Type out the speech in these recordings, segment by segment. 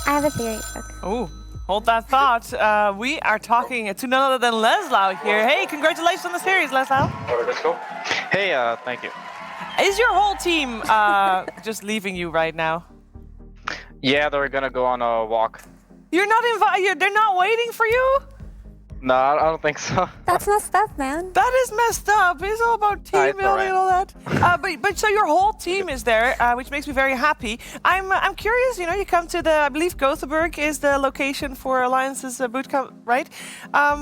I have a theory. Okay. Oh, hold that thought. We are talking to none other than Leslão here. Hey, congratulations on the series, Leslão. Let's go. Hey, thank you. Is your whole team just leaving you right now? Yeah, they're gonna go on a walk. You're not invited. They're not waiting for you. No, I don't think so. That's messed up, man. That is messed up. It's all about team it's building and all that. But so your whole team is there, which makes me very happy. I'm curious. You know, you come to the, I believe Gothenburg is the location for Alliance's bootcamp, right?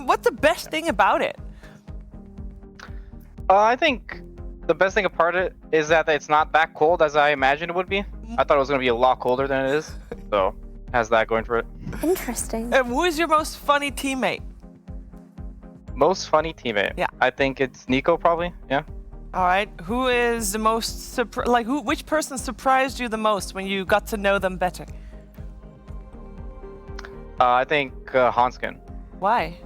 What's the best thing about it? I think the best thing about it is that it's not that cold as I imagined it would be. I thought it was gonna be a lot colder than it is, so has that going for it. Interesting. Who is your most funny teammate? Most funny teammate. Yeah. I think it's Nico probably. Yeah. All right. Who is the most which person surprised you the most when you got to know them better? I think Hanskin. Why?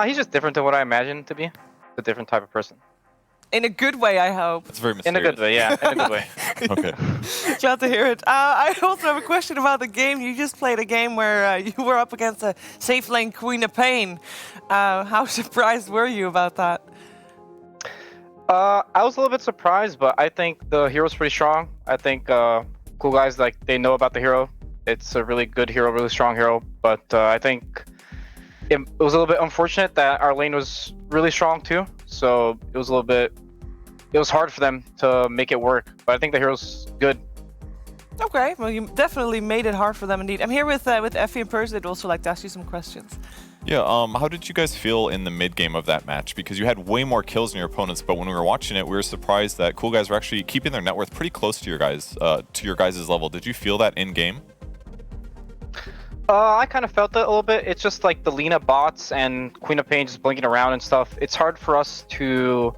He's just different than what I imagined to be. A different type of person. In a good way, I hope. It's very In mysterious. a good way, yeah. In a good way. Okay. Glad to hear it. I also have a question about the game. You just played a game where you were up against a safe lane Queen of Pain. How surprised were you about that? I was a little bit surprised, but I think the hero's pretty strong. I think Coolguys, like, they know about the hero. It's a really good hero, really strong hero. But I think it was a little bit unfortunate that our lane was really strong too. So it was a little bit. It was hard for them to make it work, but I think the hero's good. Okay, well, you definitely made it hard for them indeed. I'm here with Effie in person. I'd also like to ask you some questions. Yeah, how did you guys feel in the mid game of that match? Because you had way more kills than your opponents, but when we were watching it, we were surprised that Coolguys were actually keeping their net worth pretty close to your guys' level. Did you feel that in game? I kind of felt it a little bit. It's just like the Lina bots and Queen of Pain just blinking around and stuff. It's hard for us to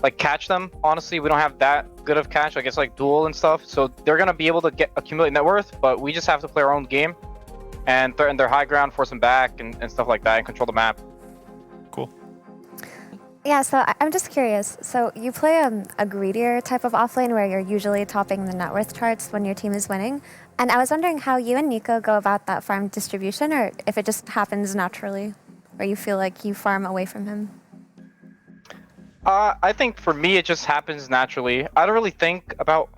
like catch them. Honestly, we don't have that good of catch. Like it's like duel and stuff. So they're gonna be able to accumulate net worth, but we just have to play our own game and threaten their high ground, force them back, and stuff like that, and control the map. Cool. Yeah, so I'm just curious. So you play a greedier type of offlane where you're usually topping the net worth charts when your team is winning. And I was wondering how you and Nico go about that farm distribution, or if it just happens naturally, or you feel like you farm away from him. I think for me, it just happens naturally. I don't really think about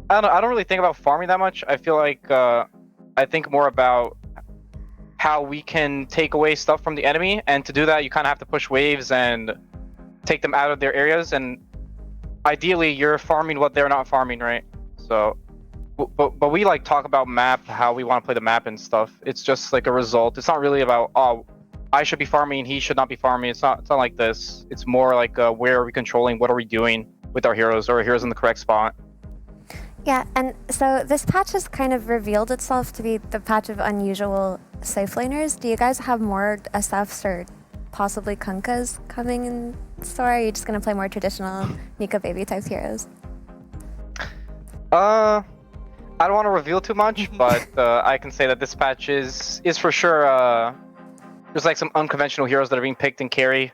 farming that much. I feel like I think more about how we can take away stuff from the enemy, and to do that, you kind of have to push waves and take them out of their areas. And ideally, you're farming what they're not farming, right? So, but we like talk about map, how we want to play the map and stuff. It's just like a result. It's not really about I should be farming, he should not be farming. It's not like this. It's more like where are we controlling, what are we doing with our heroes? Are our heroes in the correct spot? Yeah, and so this patch has kind of revealed itself to be the patch of unusual safe laners. Do you guys have more SFs or possibly Kunkas coming in store? Or are you just going to play more traditional Nika baby type heroes? I don't want to reveal too much, but I can say that this patch is for sure. There's like some unconventional heroes that are being picked in carry,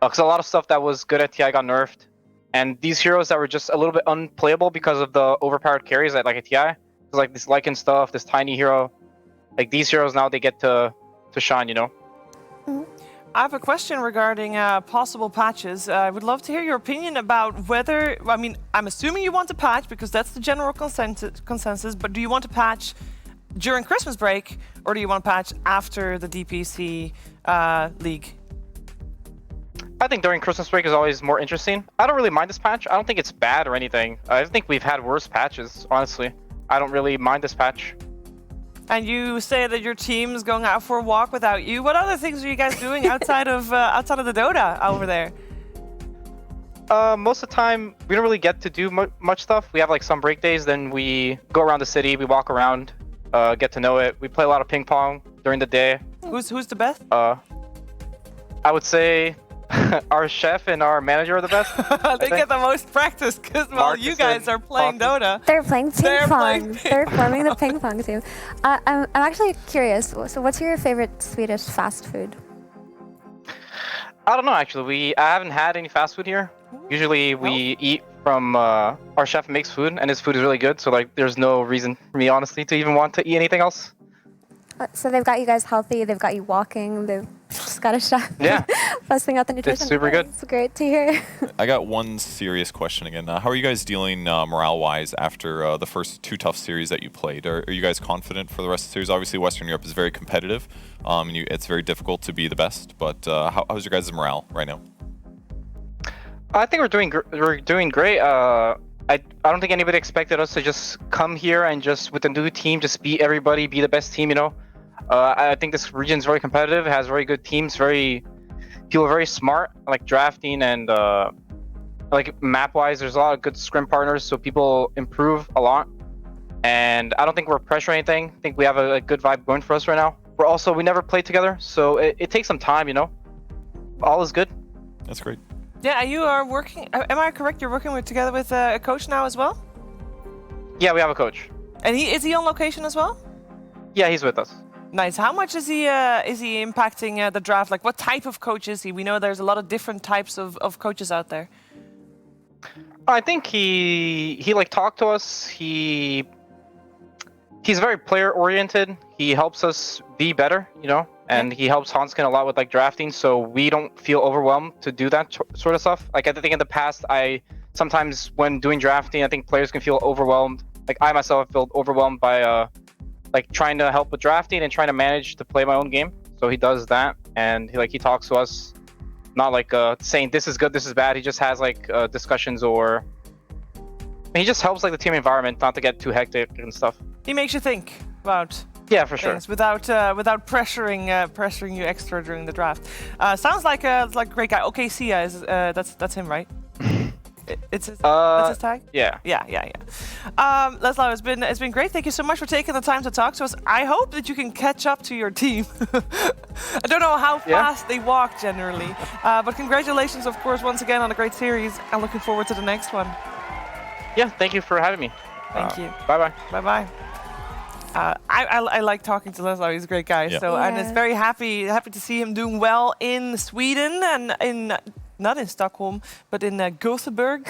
because a lot of stuff that was good at TI got nerfed, and these heroes that were just a little bit unplayable because of the overpowered carries at like a TI, like this Lycan stuff, this tiny hero, like these heroes now they get to shine, you know. I have a question regarding possible patches. I would love to hear your opinion about whether, I mean, I'm assuming you want to patch because that's the general consensus, but do you want to patch during Christmas break or do you want to patch after the DPC league? I think during Christmas break is always more interesting. I don't really mind this patch. I don't think it's bad or anything. I think we've had worse patches, honestly. I don't really mind this patch. And you say that your team's going out for a walk without you. What other things are you guys doing outside of the Dota over there? Most of the time, we don't really get to do much stuff. We have like some break days, then we go around the city, we walk around, get to know it. We play a lot of ping pong during the day. Who's the best? I would say our chef and our manager are the best. They get the most practice because, well, you guys are playing Dota. They're playing ping pong. playing They're forming the ping pong team. I'm actually curious. So what's your favorite Swedish fast food? I don't know, actually. I haven't had any fast food here. Usually we eat from our chef makes food, and his food is really good. So like, there's no reason for me, honestly, to even want to eat anything else. So they've got you guys healthy. They've got you walking. They've just got a chef. Yeah. Busting out the nutrition. It's super good. It's great to hear. I got one serious question again. How are you guys dealing morale-wise after the first 2 tough series that you played? Are you guys confident for the rest of the series? Obviously, Western Europe is very competitive, and it's very difficult to be the best. But how's your guys' morale right now? I think we're doing great. I don't think anybody expected us to just come here and just with the new team just beat everybody, be the best team. You know, I think this region is very competitive. It has very good teams. People are very smart, like drafting and like map-wise. There's a lot of good scrim partners, so people improve a lot. And I don't think we're pressuring anything. I think we have a good vibe going for us right now. We never played together, so it takes some time. You know, all is good. That's great. Yeah, you are working. Am I correct? You're working together with a coach now as well. Yeah, we have a coach. And is he on location as well? Yeah, he's with us. Nice. How much is he impacting the draft? Like, what type of coach is he? We know there's a lot of different types of coaches out there. I think he like talked to us. He's very player oriented. He helps us be better, you know, and he helps Hanskin a lot with like drafting, so we don't feel overwhelmed to do that sort of stuff. Like I think in the past, sometimes when doing drafting, I think players can feel overwhelmed. Like I myself feel overwhelmed by like trying to help with drafting and trying to manage to play my own game. So he does that, and he talks to us, not like saying this is good, this is bad. He just has like discussions, or he just helps like the team environment not to get too hectic and stuff. He makes you think about for sure without pressuring you extra during the draft. Sounds like a great guy. Okay, Sia is that's him, right? That's his tag? Yeah. Leslão, it's been great. Thank you so much for taking the time to talk to us. I hope that you can catch up to your team. I don't know how fast they walk generally, but congratulations, of course, once again on a great series. I'm looking forward to the next one. Yeah, thank you for having me. Thank you. Bye-bye. Bye-bye. I like talking to Leslão. He's a great guy. Yeah. So and it's very happy to see him doing well in Sweden and not in Stockholm, but in Gothenburg.